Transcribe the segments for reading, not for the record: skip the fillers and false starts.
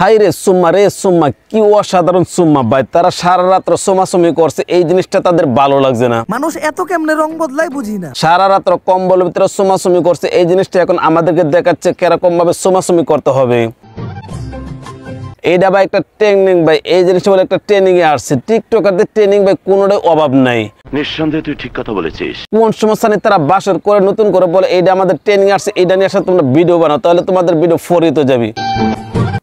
High রে সুম্মা কি অসাধারণ সুম্মা ভাই, তারা সারা রাত্র সোমাসুমি করছে, এই জিনিসটা তাদের ভালো লাগছে না। মানুষ এত কেমনে রং বদলায় বুঝি না। সারা রাত্র কম্বলের ভিতরে সোমাসুমি করছে, এই জিনিসটা এখন আমাদেরকে দেখাচ্ছে কিরকম ভাবে সোমাসুমি করতে হবে। এইটা ভাই একটা ট্রেনিং ভাই, এই জিনিসটা বলে একটা ট্রেনিং এ আসছে। টিকটকারদের ট্রেনিং ভাই কোনোটাই অভাব নাই। নিঃসন্দেহে তুই ঠিক কথা বলেছিস। কোন সমস্যা নেই, তারা বাসর করে নতুন করে বলে এইটা আমাদের ট্রেনিং আসছে, এইটা নিয়ে আসলে তোমরা ভিডিও বানাও, তাহলে তোমাদের ভিডিও ফরিত যাবে।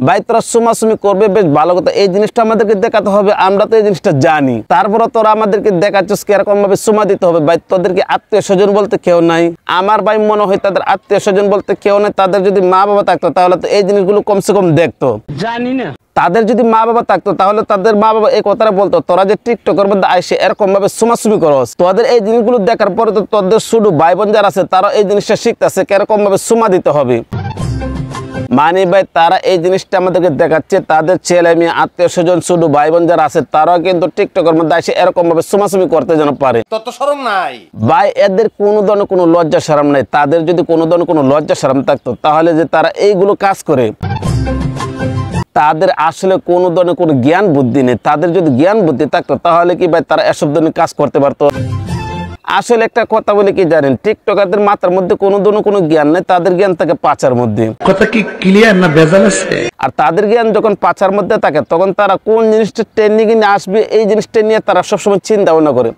ভাই তোরা সোমাসুমি করবে বেশ ভালো কথা, এই জিনিসটা আমাদেরকে দেখাতে হবে, আমরা তো এই জিনিসটা জানি। তারপরে তোরা আমাদেরকে দেখাচ্ছিস কিরকম ভাবে সোমা দিতে হবে। ভাই তোদেরকে আত্মীয় স্বজন বলতে কেউ নাই। আমার ভাই মনে হয় তাদের আত্মীয় স্বজন বলতে কেউ নাই। তাদের যদি মা বাবা থাকতো তাহলে তো এই জিনিসগুলো কমসে কম দেখতো। জানি না তাদের যদি মা বাবা থাকতো তাহলে তাদের মা বাবা এই কথাটা বলতো, তোরা যে টিকটকের মধ্যে আইসে এরকম ভাবে সোমাসুমি করস, তোদের এই জিনিসগুলো দেখার পরে তো তোদের শুধু ভাই বোন যারা আছে তারা এই জিনিসটা শিখতেছে কিরকম ভাবে সোমা দিতে হবে। মানে ভাই তারা এই জিনিসটা আমাদেরকে দেখাচ্ছে, তাদের ছেলে মেয়ে আত্মীয় স্বজন শুধু ভাই বোন যারা আছে তারাও কিন্তু টিকটকের মধ্যে এসে এরকম ভাবে সোমাসুমি করতে যেন পারে। তত শরম নাই ভাই এদের কোনো ধরনের কোনো লজ্জা শরম নাই। তাদের যদি কোনো ধরনের কোনো লজ্জা শরম থাকতো তাহলে যে তারা এইগুলো কাজ করে, তাদের আসলে কোনো ধরনের কোনো জ্ঞান বুদ্ধি নেই। তাদের যদি জ্ঞান বুদ্ধি থাকতো তাহলে কি ভাই তারা এসব ধরনের কাজ করতে পারতো? আসলে একটা কথা বলে কি জানেন, টিকটকারদের মাথার মধ্যে কোনো ধরনের কোনো জ্ঞান নেই, তাদের জ্ঞান থাকে পাচার মধ্যে। কথা কি ক্লিয়ার না ভেজাল আছে? আর তাদের জ্ঞান যখন পাচার মধ্যে থাকে তখন তারা কোন জিনিসটা ট্রেন্ডিং নিয়ে আসবে এই জিনিসটা নিয়ে তারা সবসময় চিন্তা ভাবনা করে।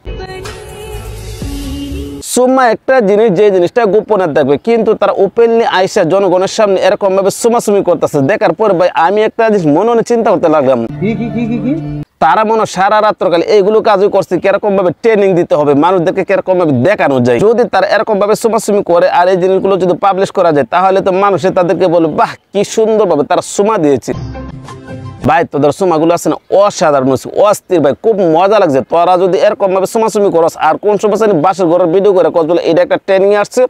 সুম্মা একটা জিনিস, যে জিনিসটা গোপনে থাকবে কিন্তু তারা ওপেনলি আইসা জনগণের সামনে এরকম ভাবে সোমাসুমি করতেছে। দেখার পর ভাই আমি একটা জিনিস মনে চিন্তা করতে লাগলাম, তারা মনে সারা রাত্রকালে এইগুলো কাজই করছে কিরকম ভাবে ট্রেনিং দিতে হবে, মানুষদেরকে কিরকম ভাবে দেখানো যায়। যদি তারা এরকম ভাবে সোমাসুমি করে আর এই জিনিসগুলো যদি পাবলিশ করা যায় তাহলে তো মানুষে তাদেরকে বলবে বাহ কি সুন্দর ভাবে তারা সোমা দিয়েছে। ভাই তোদের সোমাগুলো আছে না অসাধারণ, অস্থির ভাই, খুব মজা লাগছে। তোরা যদি এরকম ভাবে সোমাসুমি করস আর কোন সমস্যা নেই, বাসের ঘরের ভিডিও করে কস বলে এটা একটা ট্রেনিং আসছে,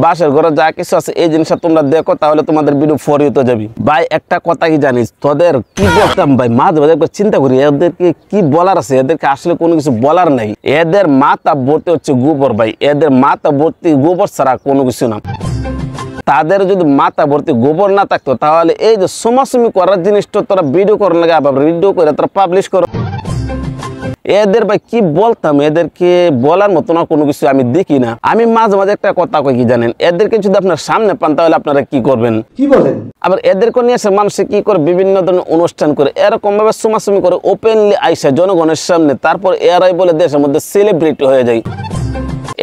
বাসের ঘরে যা কিছু আছে এই জিনিসটা তোমরা দেখো তাহলে তোমাদের ভিডিও ফরিত যাবি। ভাই একটা কথা কি জানিস, তোদের কি বলতাম ভাই মাঝে মাঝে একবার চিন্তা করি এদেরকে কি বলার আছে, এদেরকে আসলে কোনো কিছু বলার নাই। এদের মাথা ভর্তি হচ্ছে গোবর ভাই, এদের মাথা ভর্তি গোবর ছাড়া কোনো কিছু না। তাদের যদি মাথা ভর্তি গোবর না থাকতো তাহলে এই যে সোমাসুমি করার জিনিসটা তোরা ভিডিও করার লাগে আবার ভিডিও করে তোরা পাবলিশ করো। এদের ভাই কি বলতাম, এদেরকে বলার মতো না কোনো কিছু আমি দেখি না। আমি মাঝে মাঝে একটা কথা কই কি জানেন, এদেরকে যদি আপনার সামনে পান তাহলে আপনারা কি করবেন? কি বলেন? আবার এদেরকে নিয়ে এসে মানুষে কি করে বিভিন্ন ধরনের অনুষ্ঠান করে এরকম ভাবে সোমাসুমি করে ওপেনলি আইসা জনগণের সামনে, তারপর এরাই বলে দেশের মধ্যে সেলিব্রিটি হয়ে যায়।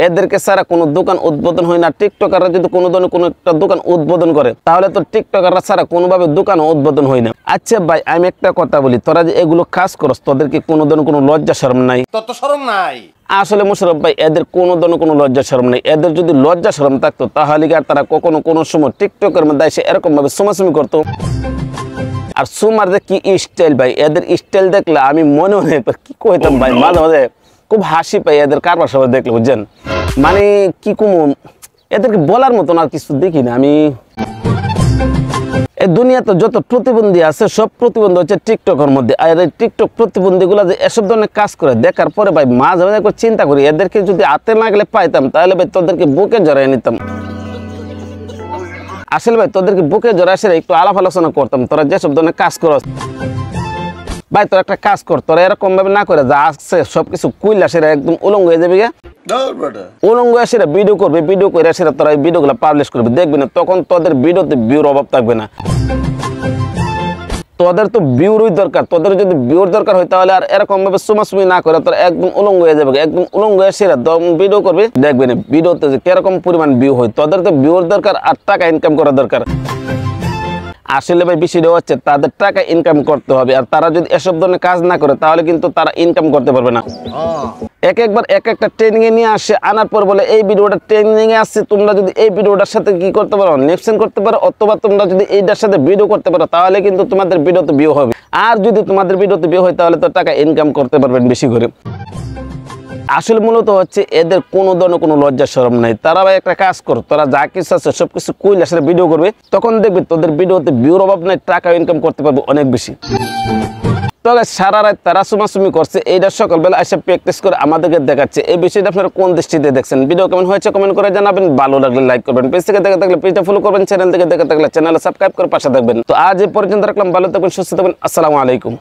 এদেরকে ছাড়া কোনো দোকান উদ্বোধন হয় না। টিকটকাররা যদি কোনো ধরনের কোনো একটা দোকান উদ্বোধন করে তাহলে তো টিকটকাররা ছাড়া কোনোভাবে দোকান উদ্বোধন হয় না। আচ্ছা ভাই আমি একটা কথা বলি, তোরা যে এগুলো কাজ করস তোদেরকে কোনো ধরনের কোনো লজ্জা শরম নাই? তত শরম নাই আসলে মোশাররফ ভাই এদের কোনো ধরনের কোনো লজ্জা শরম নেই। এদের যদি লজ্জা শরম থাকতো তাহলে কি আর তারা কখনো কোনো সময় টিকটকের মধ্যে এসে এরকম ভাবে সোমাসুমি করতো? আর সুমার যে কি স্টাইল ভাই, এদের স্টাইল দেখলে আমি মনে মনে কি কইতাম ভাই, মাঝে মাঝে খুব হাসি পাই এদের কারবার সবাই দেখলে, বুঝছেন? মানে কি কম এদেরকে বলার মতন আর কিছু দেখি না আমি। এই দুনিয়াতে যত প্রতিবন্ধী আছে সব প্রতিবন্ধী হচ্ছে টিকটকের মধ্যে। আর এই টিকটক প্রতিবন্ধীগুলো যে এসব ধরনের কাজ করে দেখার পরে ভাই মাঝে মাঝে একবার চিন্তা করি এদেরকে যদি হাতে না গেলে পাইতাম তাহলে ভাই তোদেরকে বুকে জড়াই নিতাম। আসলে ভাই তোদেরকে বুকে জড়াই এসে একটু আলাপ আলোচনা করতাম, তোরা যেসব ধরনের কাজ করস। ভাই তোর একটা কাজ কর, তোরা এরকম ভাবে না করে যা আসছে সবকিছু কুইলা সেরা একদম উলঙ্গ হয়ে যাবে, উলঙ্গ সেরা ভিডিও করবে, ভিডিও করে সেরা তোরা এই ভিডিওগুলো পাবলিশ করবে, দেখবি না তখন তোদের ভিডিওতে ভিউর অভাব থাকবে না। তোদের তো ভিউরই দরকার, তোদের যদি ভিউর দরকার হয় তাহলে আর এরকম ভাবে সোমাসুমি না করে তোরা একদম উলঙ্গ হয়ে যাবে, একদম উলঙ্গ হয়ে সেরা ভিডিও করবে, দেখবি না ভিডিওতে যে কিরকম পরিমাণ ভিউ হয়। তোদের তো ভিউর দরকার আর টাকা ইনকাম করা দরকার। আসলে ভাই বিষয়টা হচ্ছে তাদের টাকা ইনকাম করতে হবে, আর তারা যদি এসব ধরনের কাজ না করে তাহলে কিন্তু তারা ইনকাম করতে পারবে না। একবার এক একটা ট্রেনিং এ নিয়ে আসে, আনার পর বলে এই ভিডিওটা ট্রেনিং এ আসছে, তোমরা যদি এই ভিডিওটার সাথে কি করতে পারো নেক্সট করতে পারো, অথবা তোমরা যদি এইটার সাথে ভিডিও করতে পারো তাহলে কিন্তু তোমাদের ভিডিওতে ভিউ হবে। আর যদি তোমাদের ভিডিওতে ভিউ হয় তাহলে তো টাকা ইনকাম করতে পারবেন বেশি করে। আসলে মূলত হচ্ছে এদের কোনো ধরনের কোনো লজ্জা শরম নাই। তারা ভাই একটা কাজ কর, তোরা যা কিছু আছে সবকিছু কইলে আসলে ভিডিও করবে, তখন দেখবি তোদের ভিডিওতে ভিউর অভাব নাই, টাকা ইনকাম করতে পারবে অনেক বেশি। তো guys, সারা রাত তারা সুমাসুমি করছে, এইটা সকালবেলা এসে প্র্যাকটিস করে আমাদেরকে দেখাচ্ছে। এই বিষয়টা আপনারা কোন দৃষ্টিতে দেখছেন? ভিডিও কেমন হয়েছে কমেন্ট করে জানাবেন, ভালো লাগলে লাইক করবেন, পেজ থেকে দেখে থাকলে পেজটা ফলো করবেন, চ্যানেল থেকে দেখে থাকলে চ্যানেলে সাবস্ক্রাইব করে পাশে থাকবেন। তো আজ এই পর্যন্ত রাখলাম, ভালো থাকবেন, সুস্থ থাকবেন, আসসালামু আলাইকুম।